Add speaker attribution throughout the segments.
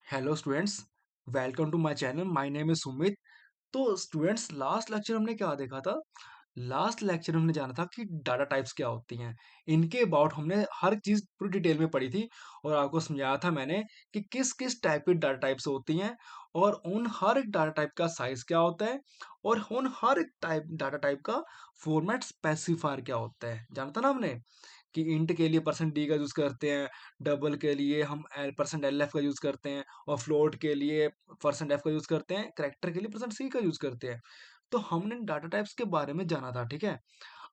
Speaker 1: Hello students, welcome to my channel. My name is Sumit. तो students, last lecture हमने क्या देखा था? लास्ट लेक्चर हमने जाना था कि डाटा टाइप्स क्या होती हैं। इनके अबाउट हमने हर चीज़ पूरी डिटेल में पढ़ी थी और आपको समझाया था मैंने कि किस किस टाइप की डाटा टाइप्स होती हैं और उन हर एक डाटा टाइप का साइज क्या होता है और उन हर एक टाइप डाटा टाइप का फॉर्मेट स्पेसिफायर क्या होता है। जाना था ना हमने कि इंट के लिए परसेंट डी का यूज़ करते हैं, डबल के लिए हम परसेंट एल एफ का यूज़ करते हैं और फ्लोट के लिए परसेंट एफ का यूज़ करते हैं, कैरेक्टर के लिए परसेंट सी का यूज़ करते हैं। तो हमने डाटा टाइप्स के बारे में जाना था, ठीक है।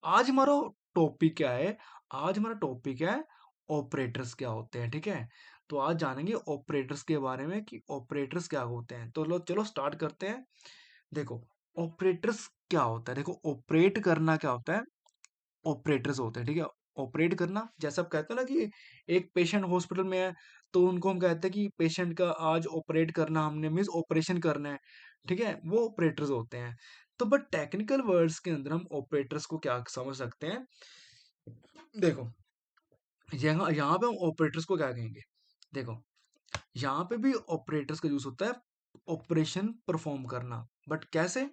Speaker 1: आज हमारा टॉपिक क्या है? आज हमारा टॉपिक है ऑपरेटर्स क्या होते हैं, ठीक है। तो आज जानेंगे ऑपरेटर्स के बारे में कि ऑपरेटर्स क्या होते हैं। तो लो चलो स्टार्ट करते हैं। देखो, ऑपरेटर्स क्या होता है? देखो, ऑपरेट करना क्या होता है? ऑपरेटर्स होते हैं, ठीक है। ऑपरेट करना, जैसे आप कहते हैं ना कि एक पेशेंट हॉस्पिटल में है, तो उनको हम कहते हैं कि पेशेंट का आज ऑपरेट करना हमने, मीन्स ऑपरेशन करना है, ठीक है। वो ऑपरेटर्स होते हैं। तो बट टेक्निकल वर्ड्स के अंदर हम ऑपरेटर्स को क्या समझ सकते हैं? देखो, यहाँ यहाँ पे हम ऑपरेटर्स को क्या कहेंगे? देखो, यहाँ पे भी ऑपरेटर्स का यूज होता है ऑपरेशन परफॉर्म करना, बट कैसे,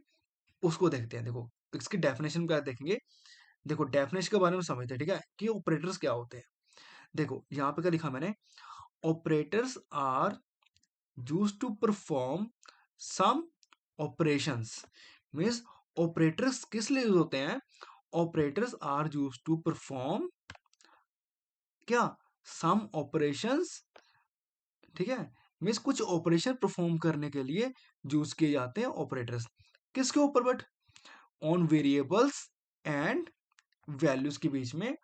Speaker 1: उसको देखते हैं। देखो, इसकी डेफिनेशन क्या देखेंगे। देखो, डेफिनेशन के बारे में समझते हैं, ठीक है, कि ऑपरेटर्स क्या होते हैं। देखो, यहाँ पे क्या लिखा मैंने? Operators are used to perform some operations. Means operators किस लिए यूज होते हैं? Operators are used to perform क्या? सम ऑपरेशंस, ठीक है। मीन्स कुछ ऑपरेशन परफॉर्म करने के लिए यूज किए जाते हैं ऑपरेटर्स। किसके ऊपर? But on variables and values के बीच में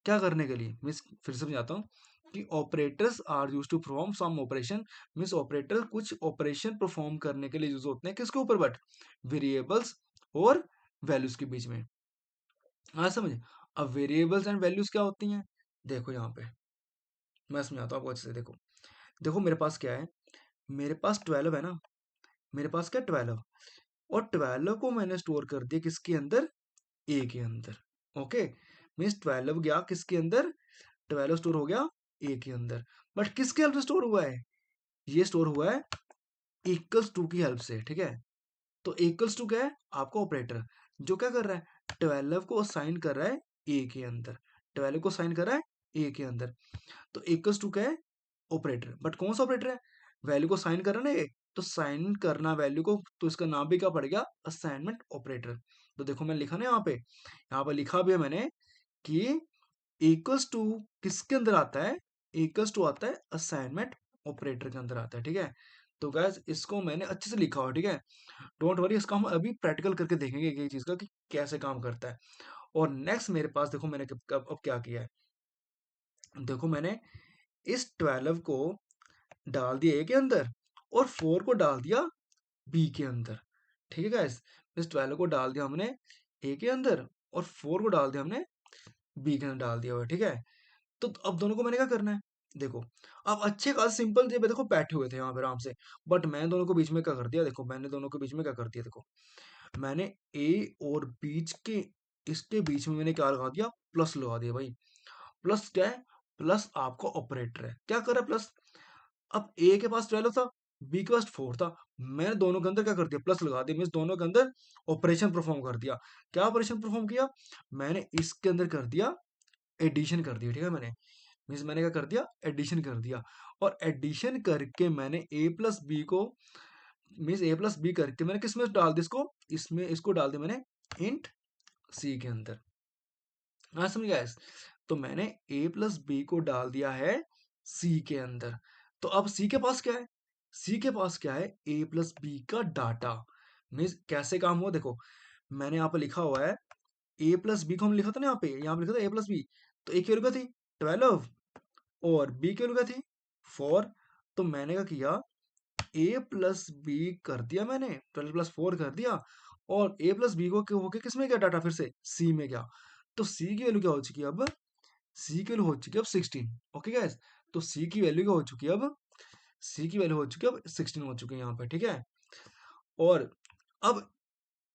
Speaker 1: क्या करने के लिए। मीन्स फिर से समझाता हूँ कि operators are use to perform some operation. Means operator कुछ ऑपरेशन परफॉर्म करने के लिए यूज होते हैं, किसके ऊपर? बट वेरिएबल्स और वैल्यूज के बीच में। हाँ, समझ। अब वेरिएबल्स एंड वैल्यूज क्या होती हैं? देखो, यहाँ पे मैं समझाता हूँ आपको अच्छे से। देखो, देखो मेरे पास क्या है? मेरे पास 12 है ना। मेरे पास क्या? 12। और 12 को मैंने स्टोर कर दिया किसके अंदर? ए के अंदर। ओके। मीन्स 12 गया किसके अंदर? 12 स्टोर हो गया ए के अंदर। बट किसके हेल्प से स्टोर हुआ है? ये स्टोर हुआ है इक्वल्स टू की हेल्प से, ठीक है। तो इक्वल्स टू क्या है? आपका ऑपरेटर, जो क्या कर रहा है? 12 को असाइन कर रहा है ए के अंदर। 12 को असाइन कर रहा है ए के अंदर। तो इक्वल्स टू क्या है? ऑपरेटर। बट कौन सा ऑपरेटर है? वैल्यू को साइन कर रहा है ना ये, तो साइन करना वैल्यू को, तो इसका नाम भी क्या पड़ेगा? Assignment operator. तो देखो, मैं लिखा ना यहाँ पे लिखा भी है मैंने कि इक्वल्स टू किसके अंदर आता है? इक्वल्स टू आता है असाइनमेंट ऑपरेटर के अंदर आता है, ठीक है। तो गैस, इसको मैंने अच्छे से लिखा हुआ, ठीक है। डोंट वरी, इसका हम अभी प्रैक्टिकल करके देखेंगे एक चीज का कि कैसे काम करता है। और नेक्स्ट मेरे पास देखो, मैंने अब क्या किया है। देखो, मैंने इस 12 को डाल दिया ए के अंदर और 4 को डाल दिया बी के अंदर, ठीक है गाइस। इस 12 को डाल दिया हमने ए के अंदर और 4 को डाल दिया हमने बी के अंदर डाल दिया हुआ है, ठीक है। तो अब दोनों को मैंने क्या करना है? देखो, अब अच्छे खास सिंपल से देखो बैठे हुए थे यहाँ पे आराम से। बट मैंने दोनों को बीच में क्या कर दिया? देखो, मैंने दोनों के बीच में क्या कर दिया? देखो, मैंने ए और बीच के, इसके बीच में मैंने क्या लगा दिया? प्लस लगा दिया भाई। प्लस क्या है? प्लस आपका ऑपरेटर है। क्या कर रहा है? प्लस। अब ए के पास 12 था, बी के पास 4 था। मैंने दोनों के अंदर क्या कर दिया? प्लस लगा दिया। मीन्स दोनों के अंदर ऑपरेशन परफॉर्म कर दिया। क्या ऑपरेशन परफॉर्म किया? मैंने इसके अंदर कर दिया एडिशन कर दिया, ठीक है। मीन्स मैंने क्या कर दिया? एडिशन कर दिया। और एडिशन करके मैंने ए प्लस बी को, मीन्स ए प्लस बी करके मैंने किस में डाल दिया? इसको, इसमें इसको डाल दिया मैंने इंट सी के अंदर। हाँ, समझ गया। तो मैंने ए प्लस बी को डाल दिया है सी के अंदर। तो अब सी के पास क्या है? सी के पास क्या है? ए प्लस बी का डाटा। मीन्स कैसे काम हुआ? देखो, मैंने यहाँ पे लिखा हुआ है ए प्लस बी को, हम लिखा था ना यहाँ पे लिखा था ए प्लस बी। तो ए की वैल्यू क्या थी? 12 और बी की वैल्यू क्या थी? 4। तो मैंने क्या किया? ए प्लस बी कर दिया मैंने, 12 प्लस 4 कर दिया। और ए प्लस बी को होके किस में गया डाटा? फिर से सी में गया। तो सी की वैल्यू क्या हो चुकी है अब? सी की वैल्यू हो चुकी है अब 16। Okay guys. तो सी की वैल्यू क्या हो चुकी है अब? सी की वैल्यू हो चुकी है अब 16 हो चुकी है यहाँ पे, ठीक है। और अब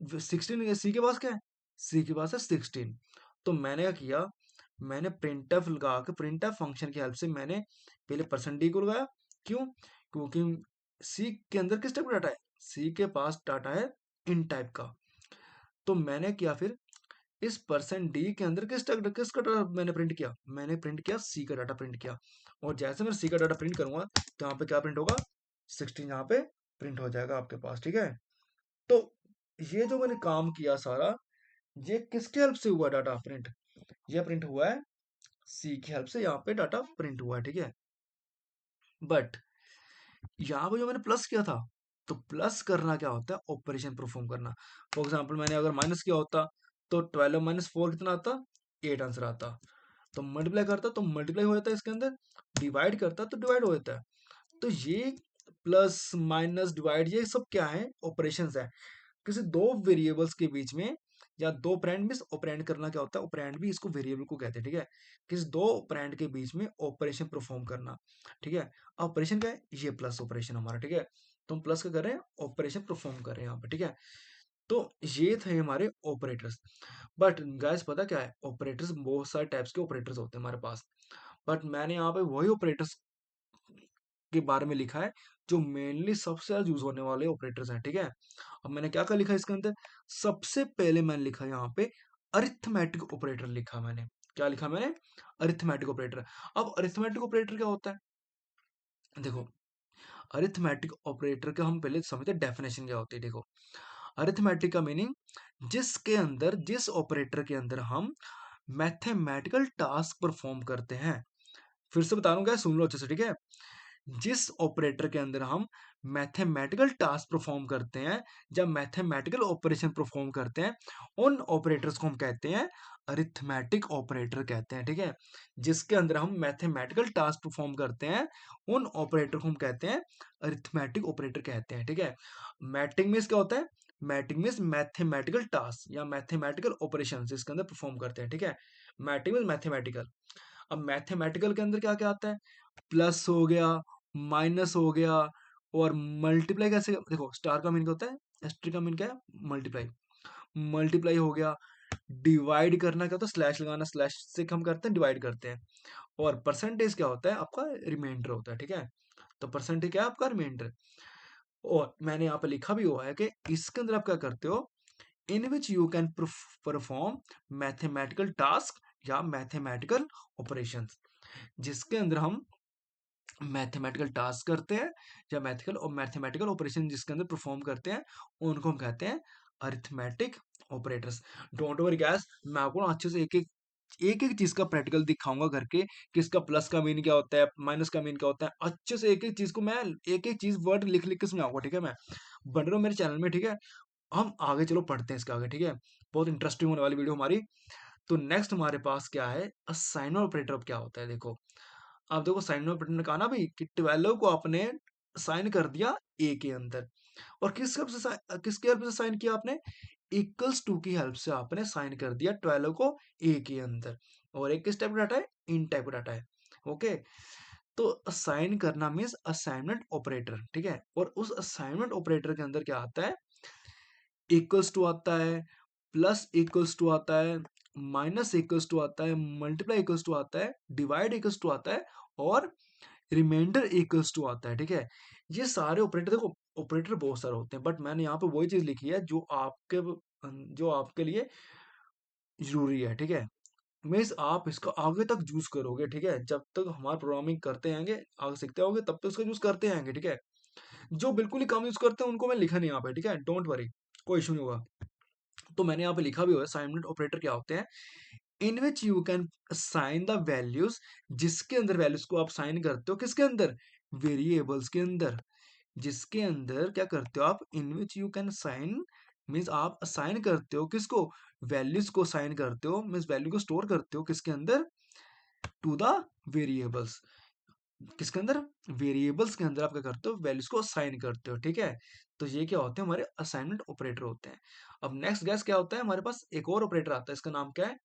Speaker 1: 16 सी के पास क्या है? सी के पास है 16। तो मैंने क्या किया? मैंने प्रिंटफ लगा के, प्रिंटफ फंक्शन की हेल्प से मैंने पहले परसेंट डी को लगाया क्यों? क्योंकि सी के अंदर किस टाइप का डाटा है? सी के पास डाटा है इन टाइप का। तो मैंने किया फिर इस परसेंट डी के अंदर किसका डाटा मैंने प्रिंट किया? मैंने प्रिंट किया सी का डाटा प्रिंट किया। और जैसे मैं सी का डाटा प्रिंट करूंगा तो यहाँ पे क्या प्रिंट होगा? 16 यहाँ पे प्रिंट हो जाएगा आपके पास, ठीक है। तो ये जो मैंने काम किया सारा, ये किसके हेल्प से हुआ डाटा प्रिंट? ये प्रिंट हुआ है सी की हेल्प से, यहाँ पे डाटा प्रिंट हुआ है, ठीक है। बट यहाँ पे जो मैंने प्लस किया था, तो प्लस करना क्या होता है? ऑपरेशन परफॉर्म करना। फॉर एग्जाम्पल मैंने अगर माइनस किया होता तो 12 माइनस 4 कितना आता? 8 आंसर आता। तो मल्टीप्लाई करता तो मल्टीप्लाई हो जाता है इसके अंदर, डिवाइड करता तो डिवाइड हो जाता है। तो ये प्लस माइनस डिवाइड ये सब क्या है? ऑपरेशंस है। किसी दो वेरिएबल्स के बीच में, या दो ऑपरेंड में ऑपरेंड करना क्या होता है? ऑपरेंड भी इसको वेरिएबल को कहते हैं, ठीक है। किसी दो ऑपरेंड के बीच में ऑपरेशन परफॉर्म करना, ठीक है। ऑपरेशन क्या है? ये प्लस ऑपरेशन हमारा, ठीक है। तो हम प्लस का कर रहे हैं, ऑपरेशन परफॉर्म कर रहे हैं यहाँ पे, ठीक है। तो ये थे हमारे ऑपरेटर्स। बट गाइस पता क्या है? ऑपरेटर्स बहुत सारे टाइप्स के ऑपरेटर्स होते हैं हमारे पास। बट मैंने यहाँ पे वही ऑपरेटर्स के बारे में लिखा है जो मेनली सबसे ज्यादा यूज होने वाले ऑपरेटर्स हैं, ठीक है। अब मैंने क्या क्या लिखा है इसके अंदर? सबसे पहले मैंने लिखा यहाँ पे अरिथमेटिक ऑपरेटर लिखा मैंने। क्या लिखा मैंने? Arithmetic operator. अब अरिथमेटिक ऑपरेटर क्या होता है? देखो, अरिथमेटिक ऑपरेटर का हम पहले समझते हैं डेफिनेशन क्या होती है। देखो, अरिथमेटिक का मीनिंग जिसके अंदर, जिस ऑपरेटर के अंदर हम मैथमेटिकल टास्क परफॉर्म करते हैं। फिर से बता रहा हूँ, क्या सुन लो अच्छे से, ठीक है। जिस ऑपरेटर के अंदर हम मैथमेटिकल टास्क परफॉर्म करते हैं, जब मैथमेटिकल ऑपरेशन परफॉर्म करते हैं, उन ऑपरेटर्स को हम कहते हैं अरिथमेटिक ऑपरेटर कहते हैं, ठीक है। जिसके अंदर हम मैथमेटिकल टास्क परफॉर्म करते हैं, उन ऑपरेटर को हम कहते हैं अरिथमेटिक ऑपरेटर कहते हैं, ठीक है। मैटिक मींस क्या होता है? मैटिक मींस मैथमेटिकल टास्क या मैथमेटिकल ऑपरेशन इसके अंदर परफॉर्म करते हैं, ठीक है। मैटिक मींस मैथमेटिकल। अब मैथमेटिकल के अंदर क्या क्या आता है? प्लस हो गया, माइनस हो गया, और मल्टीप्लाई कैसे? देखो, स्टार का मीन क्या होता है? एस्ट्रिक का मीन क्या है? मल्टीप्लाई। मल्टीप्लाई हो गया। डिवाइड करना क्या होता है? स्लैश लगाना, स्लैश से हम करते हैं डिवाइड करते हैं। और परसेंटेज क्या होता है? आपका रिमाइंडर होता है, ठीक है। तो परसेंटेज क्या है? आपका रिमाइंडर। और मैंने यहाँ पे लिखा भी हुआ है कि इसके अंदर आप क्या करते हो? In which you can perform mathematical task या मैथमेटिकल ऑपरेशंस, जिसके अंदर हम मैथमेटिकल टास्क करते हैं या मैथिकल और मैथमेटिकल ऑपरेशन जिसके अंदर परफॉर्म करते हैं, उनको हम कहते हैं arithmetic operators. Don't worry gas, मैं आपको ना अच्छे से एक एक चीज का प्रैक्टिकल दिखाऊंगा करके, कि इसका प्लस का मीन क्या होता है, माइनस का मीन क्या होता है। अच्छे से एक एक चीज को मैं, एक एक चीज वर्ड लिख लिख के समझाऊंगा, ठीक है। मैं बन रहा हूँ मेरे चैनल में, ठीक है। हम आगे चलो पढ़ते हैं इसके आगे, ठीक है। बहुत इंटरेस्टिंग होने वाली वीडियो हमारी। तो नेक्स्ट हमारे पास क्या है? असाइनर ऑपरेटर। अब क्या होता है? देखो, अब देखो, साइन में ने कहा ना भाई कि 12 को आपने साइन कर दिया ए के अंदर, और किसके हेल्प से साइन किया आपने? इक्वल्स टू की हेल्प से आपने साइन कर दिया 12 को ए के अंदर। और एक किस टाइप का डाटा है? इन टाइप का डाटा है, ओके। तो असाइन करना मीन्स असाइनमेंट ऑपरेटर, ठीक है। और उस असाइनमेंट ऑपरेटर के अंदर क्या आता है? इक्वल्स टू आता है, प्लस इक्वल्स टू आता है, माइनस इक्वल्स टू आता है, मल्टीप्लाई इक्वल्स टू आता है, डिवाइड इक्वल्स टू आता है, और रिमाइंडर इक्वल्स टू आता है, ठीक है। ये सारे ऑपरेटर, देखो ऑपरेटर बहुत सारे होते हैं, बट मैंने यहाँ पे वही चीज लिखी है जो आपके लिए जरूरी है, ठीक है। मीन्स आप इसका आगे तक यूज करोगे, ठीक है। जब तक हमारा प्रोग्रामिंग करते आएंगे, आगे सीखते होंगे, तब तक उसका यूज करते आएंगे, ठीक है। जो बिल्कुल ही कम यूज करते हैं उनको मैं लिखा नहीं यहाँ पे, ठीक है। डोंट वरी, कोई इशू नहीं होगा। तो मैंने यहाँ पे लिखा भी हुआ है असाइनमेंट ऑपरेटर क्या होते हैं। In which you can sign the values, जिसके अंदर वैल्यूज को आप साइन करते हो, किसके अंदर? वेरिएबल्स के अंदर। जिसके अंदर क्या करते हो आप? In which you can sign means आप असाइन करते हो किसको? वैल्यूज को साइन करते हो, मीन्स वैल्यू को स्टोर करते हो किसके अंदर? To the variables. किसके अंदर? वेरिएबल्स के अंदर आप क्या करते हो? वैल्यूज को असाइन करते हो, ठीक है। तो ये क्या होते हैं? हमारे असाइनमेंट ऑपरेटर होते हैं। अब नेक्स्ट गैस क्या होता है? हमारे पास एक और ऑपरेटर आता है, इसका नाम क्या है?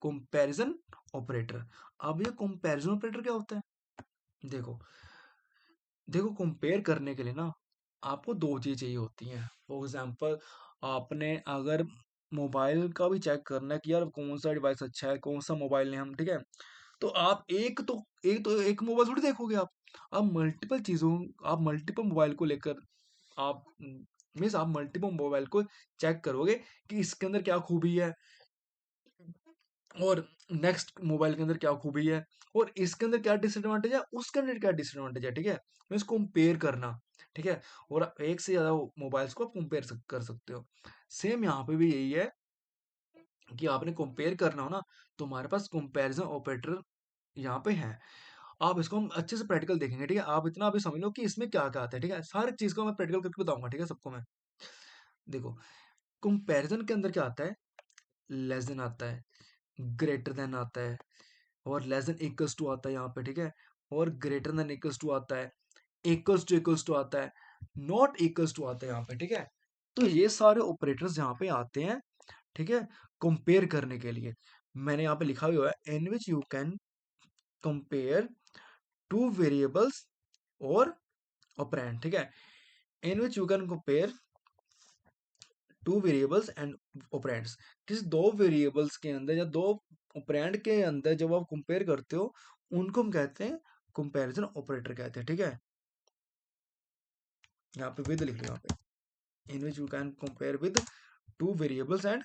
Speaker 1: Comparison operator. अब ये कंपैरिजन ऑपरेटर क्या होता है? देखो, देखो कंपेयर करने के लिए ना आपको दो चीज चाहिए होती हैं। फॉर एग्जांपल, आपने अगर मोबाइल का भी चेक करना है कि यार कौन सा डिवाइस अच्छा है, कौन सा मोबाइल लें हम, ठीक है। तो आप एक मोबाइल थोड़ी देखोगे आप मल्टीपल चीज़ों आप मल्टीपल मोबाइल को लेकर आप मीन्स आप मल्टीपल मोबाइल को चेक करोगे कि इसके अंदर क्या खूबी है और नेक्स्ट मोबाइल के अंदर क्या खूबी है और इसके अंदर क्या डिसएडवांटेज है उसके अंदर क्या डिसएडवांटेज है, ठीक है। मीन्स कंपेयर करना, ठीक है। और आप एक से ज़्यादा मोबाइल्स को आप कंपेयर कर सकते हो। सेम यहाँ पे भी यही है कि आपने कंपेयर करना हो ना, तो हमारे पास कंपैरिजन ऑपरेटर यहाँ पे है। आप इसको हम अच्छे से प्रैक्टिकल देखेंगे, ठीक है। आप इतना अभी समझ लो कि इसमें क्या-क्या आता है, ठीक है। हर चीज़ को मैं प्रैक्टिकल करके बताऊँगा, ठीक है, सबको मैं। देखो, कंपैरिजन के अंदर क्या आता है, लेस देन आता है, ग्रेटर देन आता है और लेस देन इक्वल्स टू आता है यहाँ पे, ठीक है। और ग्रेटर देन इक्वल्स टू आता है, इक्वल्स टू आता है, नॉट इक्वल्स टू आता है यहाँ पे, ठीक है। तो ये सारे ऑपरेटर्स यहाँ पे आते हैं, ठीक है, कंपेयर करने के लिए। मैंने यहाँ पे लिखा भी हुआ है, in which you can compare two variables और ऑपरेंड, ठीक है। In which you can compare two variables and operands. किसी दो वेरिएबल्स के अंदर या दो ऑपरेंड के अंदर जब आप कंपेयर करते हो, उनको हम कहते हैं कंपैरिजन ऑपरेटर कहते हैं, ठीक है। यहाँ पे विद लिख लो, यहाँ पे in which you can compare with two variables and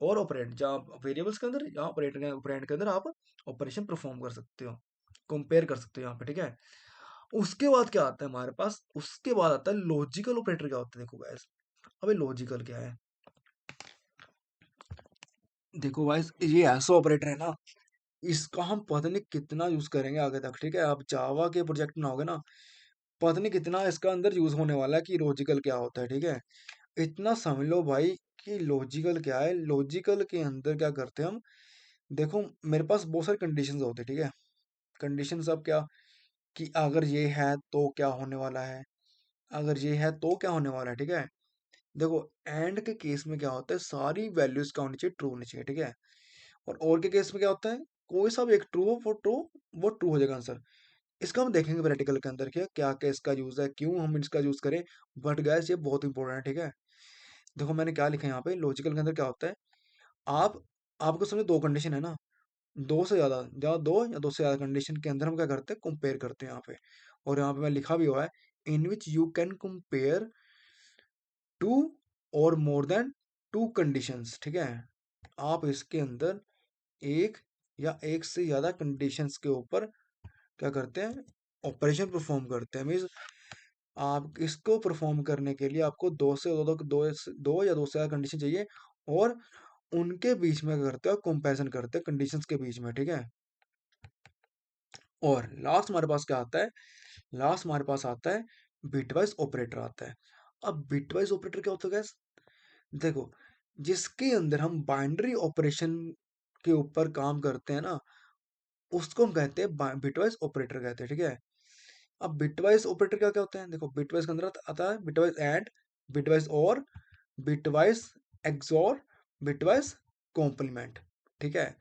Speaker 1: और ऑपरेंड, जहाँ वेरिएबल्स के अंदर या ऑपरेंड के अंदर आप ऑपरेशन परफॉर्म कर सकते हो, कंपेयर कर सकते हो यहाँ पे, ठीक है। उसके बाद क्या आता है हमारे पास, उसके बाद आता है लॉजिकल ऑपरेटर। क्या होता है देखो गाइस, अबे लॉजिकल क्या है, देखो गाइस ये ऐसा ऑपरेटर है ना, इसका हम पता नहीं कितना यूज करेंगे आगे तक, ठीक है। आप जावा के प्रोजेक्ट बनाओगे ना, पता नहीं कितना इसका अंदर यूज होने वाला है कि लॉजिकल क्या होता है, ठीक है। इतना समझ लो भाई कि लॉजिकल क्या है। लॉजिकल के अंदर क्या करते हैं हम, देखो मेरे पास बहुत सारी कंडीशंस होते हैं, ठीक है। कंडीशंस अब क्या, कि अगर ये है तो क्या होने वाला है, अगर ये है तो क्या होने वाला है, ठीक है। देखो एंड के केस में क्या होता है, सारी वैल्यूज क्या होनी चाहिए, ट्रू होनी चाहिए, ठीक है। और के केस में क्या होता है, कोई सा भी एक ट्रू हो, वो ट्रू हो जाएगा आंसर। इसका हम देखेंगे प्रैक्टिकल के अंदर क्या क्या क्या इसका यूज है, क्यों हम इसका यूज करें। बट गैस ये बहुत इंपॉर्टेंट है, ठीक है। देखो मैंने क्या लिखा है यहाँ पे, लॉजिकल के अंदर क्या होता है, आप आपको समझो दो कंडीशन है ना, दो से ज्यादा या दो या दो से ज्यादा कंडीशन के अंदर हम क्या करते हैं, कंपेयर करते हैं यहाँ पे। और यहाँ पे मैं लिखा भी हुआ है, in which you can compare two और मोर देन टू कंडीशंस, ठीक है। आप इसके अंदर एक या एक से ज्यादा कंडीशंस के ऊपर क्या करते हैं, ऑपरेशन परफॉर्म करते हैं। मीन्स आप इसको परफॉर्म करने के लिए आपको दो या दो से ज्यादा कंडीशन चाहिए और उनके बीच में क्या करते हैं, कंपैरिजन करते हैं कंडीशंस के बीच में, ठीक है। और लास्ट हमारे पास क्या आता है, लास्ट हमारे पास आता है बिटवाइज ऑपरेटर आता है। अब बिटवाइज ऑपरेटर क्या होता है guys? देखो जिसके अंदर हम बाइनरी ऑपरेशन के ऊपर काम करते हैं ना, उसको हम कहते हैं बिटवाइज ऑपरेटर कहते हैं, ठीक है। अब बिटवाइज ऑपरेटर क्या क्या होते हैं, देखो बिटवाइज के अंदर आता है बिटवाइज एंड, बिटवाइज और, बिटवाइज एक्सॉर, बिटवाइज कॉम्प्लीमेंट, ठीक है।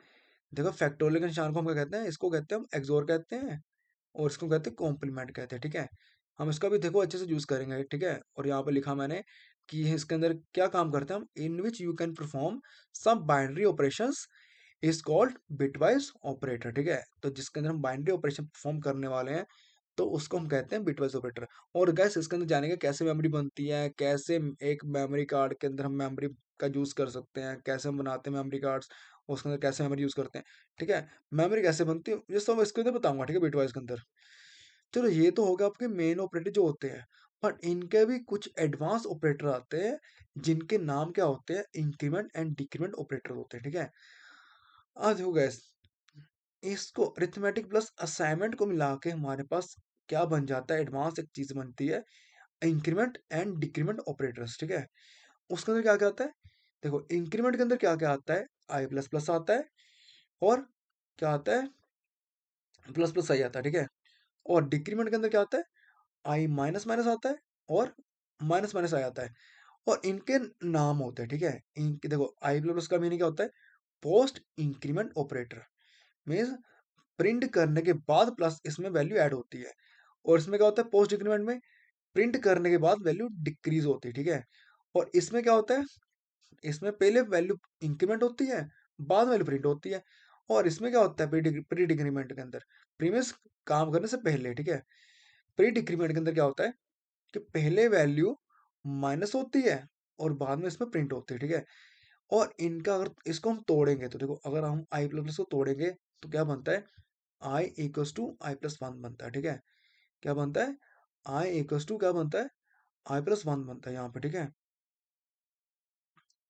Speaker 1: देखो फैक्टोरियल के निशान को हम क्या कहते हैं, इसको कहते हैं हम एक्सॉर कहते हैं और इसको कहते हैं कॉम्प्लीमेंट कहते हैं, ठीक है। हम इसका भी देखो अच्छे से यूज करेंगे, ठीक है। और यहाँ पे लिखा मैंने कि इसके अंदर क्या काम करते हैं हम, in which you can perform some binary operations is called bitwise operator, ठीक है। तो जिसके अंदर हम बाइनरी ऑपरेशन परफॉर्म करने वाले हैं, तो उसको हम कहते हैं बिटवाइज ऑपरेटर। और गैस इसके अंदर जानेंगे कैसे मेमोरी बनती है, कैसे एक मेमोरी कार्ड के अंदर हम मेमोरी का यूज कर सकते हैं, कैसे हम बनाते हैं मेमोरी कार्ड्स, उसके अंदर कैसे मेमोरी यूज करते हैं, ठीक है। मेमोरी कैसे बनती है ये सब इसके अंदर बताऊंगा, ठीक है, बिटवाइज के अंदर। चलो ये तो होगा आपके मेन ऑपरेटर जो होते हैं, बट इनके भी कुछ एडवांस ऑपरेटर आते हैं जिनके नाम क्या होते हैं, इंक्रीमेंट एंड डिक्रीमेंट ऑपरेटर होते हैं, ठीक है। आज हो गैस, इसको अरिथमेटिक प्लस असाइनमेंट को मिला के हमारे पास क्या बन जाता है, एडवांस एक चीज बनती है, इंक्रीमेंट एंड डिक्रीमेंट ऑपरेटर्स, ठीक है। उसके अंदर क्या क्या आता है, देखो इंक्रीमेंट के अंदर क्या क्या आता है, आई प्लस प्लस आता है और क्या आता है, प्लस प्लस आई आता है, ठीक है। और डिक्रीमेंट के अंदर क्या आता है, आई माइनस माइनस आता है और माइनस माइनस आई आता है। और इनके नाम होते हैं, ठीक है। इनके देखो आई प्लस प्लस का मीनिंग क्या होता है, post increment operator. Means print करने के बाद प्लस इसमें वैल्यू ऐड होती है। और इसमें क्या होता है, पोस्ट डिक्रीमेंट में प्रिंट करने के बाद वैल्यू डिक्रीज होती है, ठीक है। और इसमें क्या होता है, इसमें पहले वैल्यू इंक्रीमेंट होती है, बाद वैल्यू प्रिंट होती है। और इसमें क्या होता है प्री डिक्रीमेंट के अंदर, प्रीमियस काम करने से पहले, ठीक है। प्री डिक्रीमेंट के अंदर क्या होता है कि पहले वैल्यू माइनस होती है और बाद में इसमें प्रिंट होती है, ठीक है। और इनका अगर इसको हम तोड़ेंगे तो देखो, अगर हम आई प्लस को तोड़ेंगे तो क्या बनता है, I equals to I plus one बनता है, ठीक है। क्या बनता है, आई इक्वल्स टू क्या बनता है, आई प्लस वन बनता है यहाँ पे, ठीक है।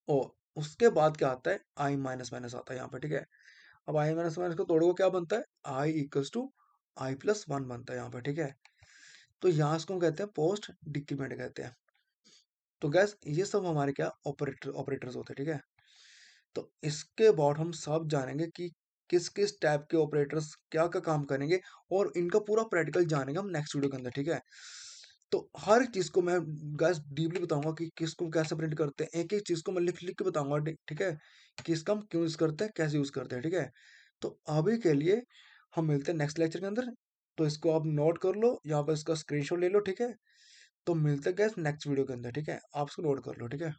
Speaker 1: और उसके बाद क्या आता है, आई माइनस माइनस आता है यहाँ पे, ठीक है। अब आई माइनस माइनस को तोड़ोगे क्या बनता है, I equals to I plus one बनता है यहाँ पे, ठीक है। तो यहाँ इसको हम कहते हैं पोस्ट डिक्रीमेंट कहते हैं। तो गैस ये सब हमारे क्या ऑपरेटर्स होते हैं, ठीक है। तो इसके बाद हम सब जानेंगे कि किस किस टाइप के ऑपरेटर्स क्या क्या काम करेंगे, और इनका पूरा प्रैक्टिकल जानेंगे हम नेक्स्ट वीडियो के अंदर, ठीक है। तो हर चीज को मैं गैस डीपली बताऊंगा कि किसको कैसे प्रिंट करते हैं, एक एक चीज को मैं लिख लिख के बताऊंगा, ठीक है, कि इसका हम क्यों यूज करते हैं, कैसे यूज करते हैं, ठीक है। तो अभी के लिए हम मिलते हैं नेक्स्ट लेक्चर के अंदर। तो इसको आप नोट कर लो, यहाँ पर इसका स्क्रीनशॉट ले लो, ठीक है। तो मिलते हैं गैस नेक्स्ट वीडियो के अंदर, ठीक है। आप इसको नोट कर लो, ठीक है।